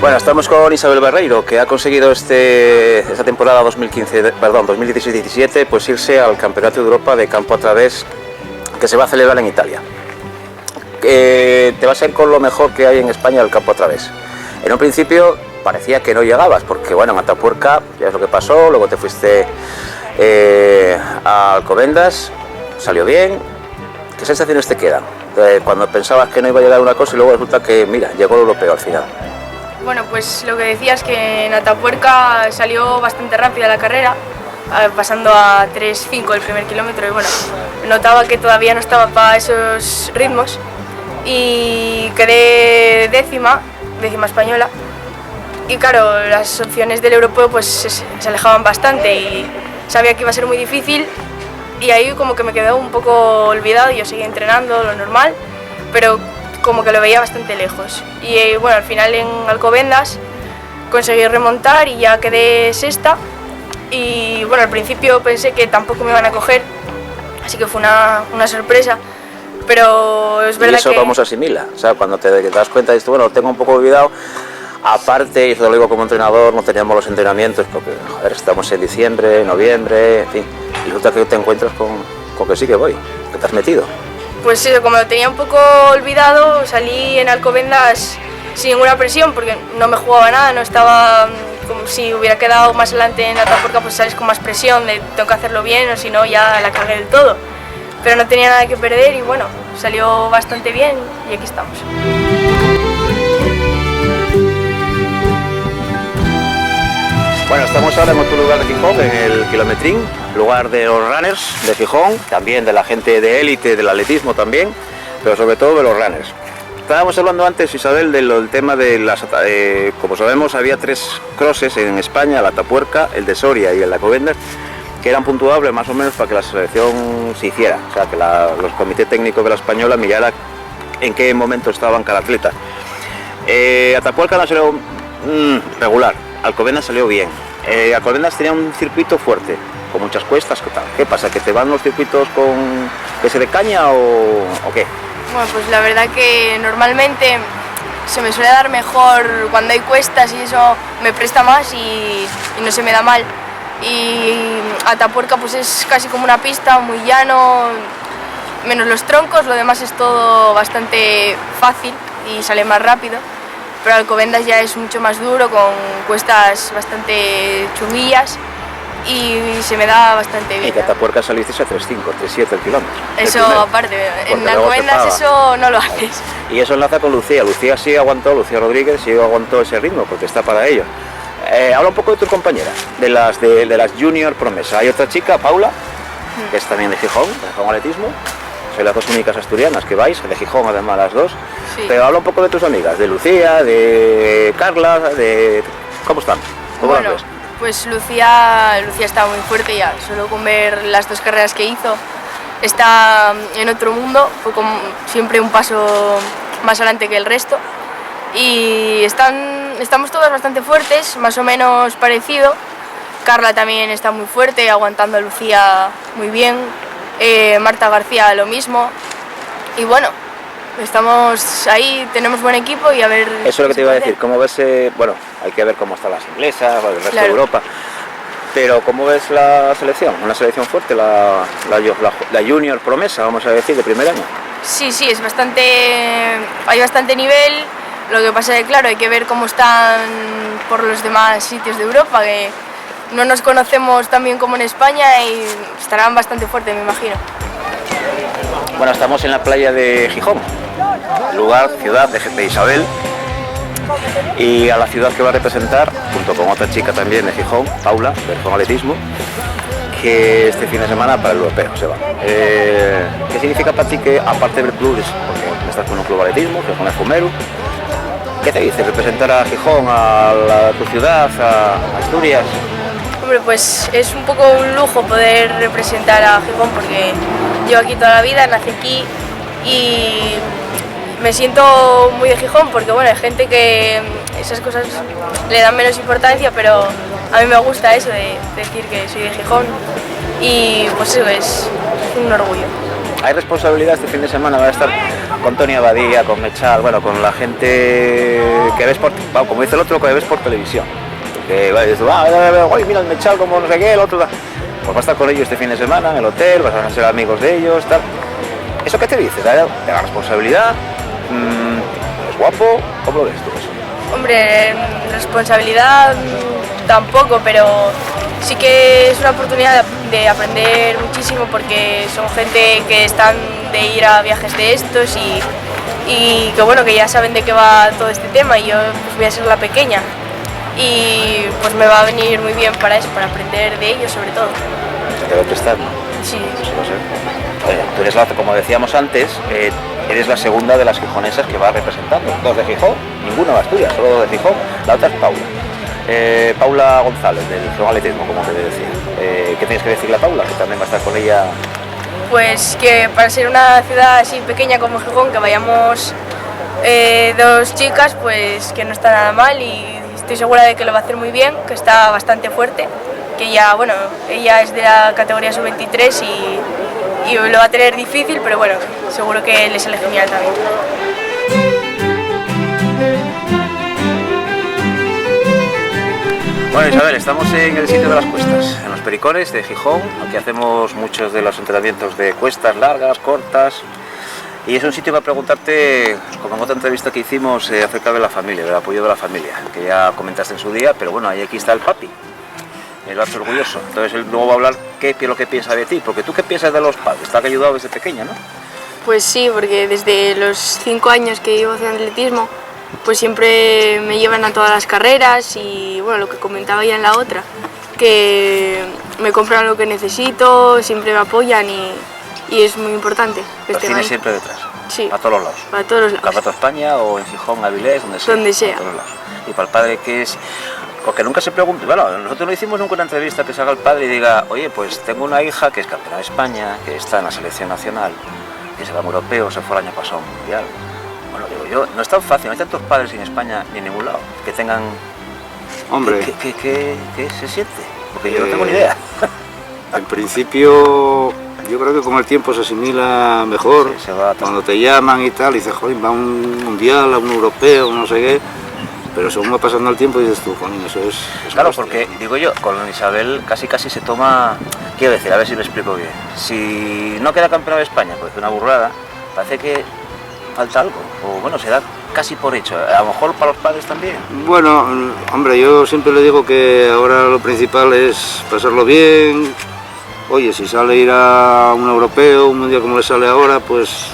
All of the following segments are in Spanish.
Bueno, estamos con Isabel Barreiro, que ha conseguido esta temporada 2016-17 pues irse al Campeonato de Europa de campo a través que se va a celebrar en Italia. Te vas a ir con lo mejor que hay en España el campo a través. En un principio parecía que no llegabas, porque bueno, en Atapuerca ya es lo que pasó, luego te fuiste a Alcobendas, salió bien. ¿Qué sensaciones te quedan cuando pensabas que no iba a llegar una cosa y luego resulta que, mira, llegó el europeo al final? Bueno, pues lo que decías, que en Atapuerca salió bastante rápida la carrera, pasando a 3:05 el primer kilómetro, y bueno, notaba que todavía no estaba para esos ritmos y quedé décima española, y claro, las opciones del europeo pues se alejaban bastante y sabía que iba a ser muy difícil, y ahí como que me quedé un poco olvidado. Yo seguía entrenando lo normal, pero como que lo veía bastante lejos. Y bueno, al final en Alcobendas conseguí remontar y ya quedé sexta. Y bueno, al principio pensé que tampoco me iban a coger, así que fue una sorpresa. Pero es verdad que... Y eso vamos a asimilar, o sea, cuando te das cuenta de esto, bueno, lo tengo un poco olvidado. Aparte, y eso lo digo como entrenador, no teníamos los entrenamientos porque, joder, estamos en diciembre, noviembre, en fin. Y resulta que te encuentras con que sí que voy, que te has metido. Pues eso, como lo tenía un poco olvidado, salí en Alcobendas sin ninguna presión porque no me jugaba nada, no estaba como si hubiera quedado más adelante en Atapuerca, pues sales con más presión de tengo que hacerlo bien o si no ya la cagué del todo. Pero no tenía nada que perder y bueno, salió bastante bien y aquí estamos. Bueno, estamos ahora en otro lugar de Gijón, en el Kilometrín, lugar de los runners de Gijón, también de la gente de élite, del atletismo también, pero sobre todo de los runners. Estábamos hablando antes, Isabel, del tema de las... como sabemos, había 3 crosses en España, el Atapuerca, el de Soria y el de Alcobendas, que eran puntuables más o menos para que la selección se hiciera, o sea, que los comités técnicos de la española mirara en qué momento estaban cada atleta. Atapuerca no salió regular. Alcobendas salió bien. Alcobendas tenía un circuito fuerte, con muchas cuestas. ¿Qué pasa? ¿Que te van los circuitos con que se de caña o qué? Bueno, pues la verdad que normalmente se me suele dar mejor cuando hay cuestas y eso me presta más y no se me da mal. Y Atapuerca pues es casi como una pista, muy llano, menos los troncos, lo demás es todo bastante fácil y sale más rápido. Pero Alcobendas ya es mucho más duro, con cuestas bastante chunguillas y se me da bastante bien. Y que Atapuerca saliste a 3:05, 3:07 el kilómetro. Eso aparte, en Alcobendas eso no lo haces. Y eso enlaza con Lucía. Lucía sí aguantó, Lucía Rodríguez sí aguantó ese ritmo porque está para ello. Habla un poco de tu compañera, de las Junior Promesa. Hay otra chica, Paula, que es también de Gijón Atletismo. Sois las 2 únicas asturianas que vais, de Gijón además las 2. Sí. Pero habla un poco de tus amigas, de Lucía, de Carla, de... ¿Cómo están? ¿Cómo bueno, pues Lucía está muy fuerte ya, solo con ver las 2 carreras que hizo. Está en otro mundo, fue como siempre un paso más adelante que el resto. Y estamos todas bastante fuertes, más o menos parecido. Carla también está muy fuerte, aguantando a Lucía muy bien. Marta García lo mismo. Y bueno, estamos ahí, tenemos buen equipo y a ver... Eso es lo que te iba a decir, ¿cómo ves? Bueno, hay que ver cómo están las inglesas, el resto de Europa. Pero ¿cómo ves la selección? Una selección fuerte, la Junior Promesa, vamos a decir, de primer año. Sí, es hay bastante nivel. Lo que pasa es que, claro, hay que ver cómo están por los demás sitios de Europa, que no nos conocemos tan bien como en España y estarán bastante fuertes, me imagino. Bueno, estamos en la playa de Gijón, lugar, ciudad de Isabel, y a la ciudad que va a representar, junto con otra chica también de Gijón, Paula, de Gijón Atletismo, que este fin de semana para el europeo se va. ¿Qué significa para ti que, aparte del club, porque estás con un club de atletismo, que es con el Fumeru, qué te dice representar a Gijón, a tu ciudad, a Asturias? Hombre, pues es un poco un lujo poder representar a Gijón porque llevo aquí toda la vida, nací aquí y me siento muy de Gijón porque bueno, hay gente que esas cosas le dan menos importancia, pero a mí me gusta eso de decir que soy de Gijón y pues eso es un orgullo. ¿Hay responsabilidad este fin de semana? Va a estar con Tony Abadía, con Mechal, bueno, con la gente que ves por, como dice el otro, que ves por televisión. Que dices, oye, mira el Mechal como no sé qué, el otro, pues vas a estar con ellos este fin de semana en el hotel, vas a ser amigos de ellos, tal. ¿Eso qué te dice? ¿De la responsabilidad? ¿Es guapo? ¿Cómo lo ves tú eso? Hombre, responsabilidad tampoco, pero sí que es una oportunidad de aprender muchísimo porque son gente que están de ir a viajes de estos y que bueno, que ya saben de qué va todo este tema y yo pues voy a ser la pequeña y pues me va a venir muy bien para eso, para aprender de ellos sobre todo. Se debe prestar, ¿no? Sí. Eso va a ser. Oye, tú eres como decíamos antes, eres la segunda de las gijonesas que va representando. 2 de Gijón, ninguna más tuya, solo 2 de Gijón, la otra es Paula. Paula González, del Gijón Atletismo, como te decía. ¿Qué tienes que decirle a Paula, que también va a estar con ella? Pues que para ser una ciudad así pequeña como Gijón, que vayamos 2 chicas, pues que no está nada mal y estoy segura de que lo va a hacer muy bien, que está bastante fuerte, que ya, bueno, ella es de la categoría sub-23 y lo va a tener difícil, pero bueno, seguro que le sale genial también. Bueno, Isabel, estamos en el sitio de las cuestas, en los Pericones de Gijón. Aquí hacemos muchos de los entrenamientos de cuestas largas, cortas. Y es un sitio para preguntarte, como en otra entrevista que hicimos, acerca de la familia, del apoyo de la familia, que ya comentaste en su día, pero bueno, ahí aquí está el papi, el vato orgulloso. Entonces él luego va a hablar qué es lo que piensa de ti, porque tú qué piensas de los padres, te han ayudado desde pequeña, ¿no? Pues sí, porque desde los 5 años que llevo haciendo atletismo, pues siempre me llevan a todas las carreras y bueno, lo que comentaba ya en la otra, que me compran lo que necesito, siempre me apoyan y es muy importante que Los estén tienes ahí. siempre detrás, Sí, a todos los lados. para todos los lados. Campeonato de España o en Gijón, Avilés, donde sea. Donde sea. A todos lados. Y para el padre que es... Porque nunca se pregunta, bueno, nosotros no hicimos nunca una entrevista que salga el padre y diga, oye, pues tengo una hija que es campeona de España, que está en la selección nacional, que se va a un europeo, se fue el año pasado a un mundial. Bueno, digo yo, no es tan fácil, no hay tantos padres en España ni en ningún lado que tengan... Hombre, ¿Qué se siente? Porque yo no tengo ni idea. en principio yo creo que con el tiempo se asimila mejor. Sí, se va cuando te llaman y tal, y dices, joder, va a un mundial, a un europeo, no sé qué. Pero según va pasando el tiempo dices tú, coño, eso es Claro, hostia. porque digo yo, con Isabel casi se toma, quiero decir, a ver si me explico bien, si no queda campeona de España, pues una burrada, parece que falta algo, o bueno, se da casi por hecho, a lo mejor para los padres también. Bueno, hombre, yo siempre le digo que ahora lo principal es pasarlo bien. Oye, si sale ir a un europeo, un mundial como le sale ahora, pues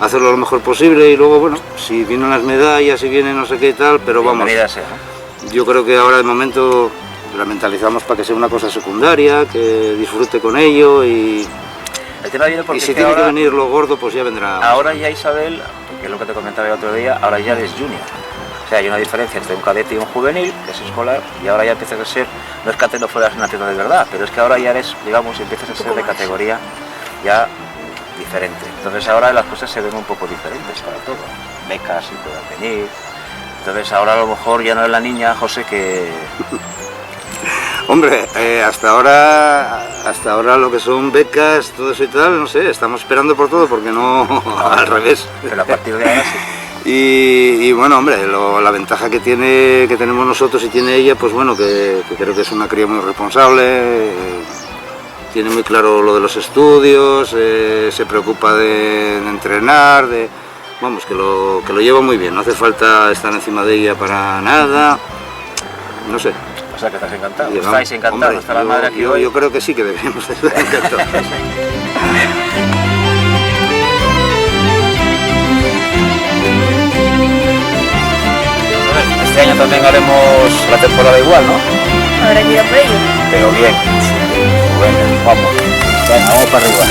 hacerlo lo mejor posible y luego, bueno, si vienen las medallas, si viene no sé qué y tal, pero vamos, Bienvenida sea, ¿no? yo creo que ahora de momento la mentalizamos para que sea una cosa secundaria, que disfrute con ello y El tema viene porque si es que tiene ahora, que venir lo gordo, pues ya vendrá. ahora ya Isabel, que es lo que te comentaba el otro día, ahora ya eres junior. O sea, hay una diferencia entre un cadete y un juvenil, que es escolar, y ahora ya empiezas a ser, no es que antes no fueras nacional de verdad, pero es que ahora ya eres, digamos, empiezas a ser de categoría ya diferente. Entonces ahora las cosas se ven un poco diferentes para todo. Becas y puedan venir. Entonces ahora a lo mejor ya no es la niña, José, que... Hombre, hasta ahora lo que son becas, todo eso y tal, no sé, estamos esperando por todo porque no, al revés. Pero a partir de ahora sí. Y bueno, hombre, la ventaja que tenemos nosotros y tiene ella, pues bueno, que creo que es una cría muy responsable, tiene muy claro lo de los estudios, se preocupa de entrenar, vamos, que lo lleva muy bien, no hace falta estar encima de ella para nada, no sé. O sea que estás encantado. Llegamos- Estáis encantados, hombre, está la madre aquí hoy. yo creo que sí que deberíamos estar encantados. Este año también haremos la temporada igual, ¿no? Habrá que ir a por ello. Pero bien. Bueno, vamos. Venga, vamos para arriba.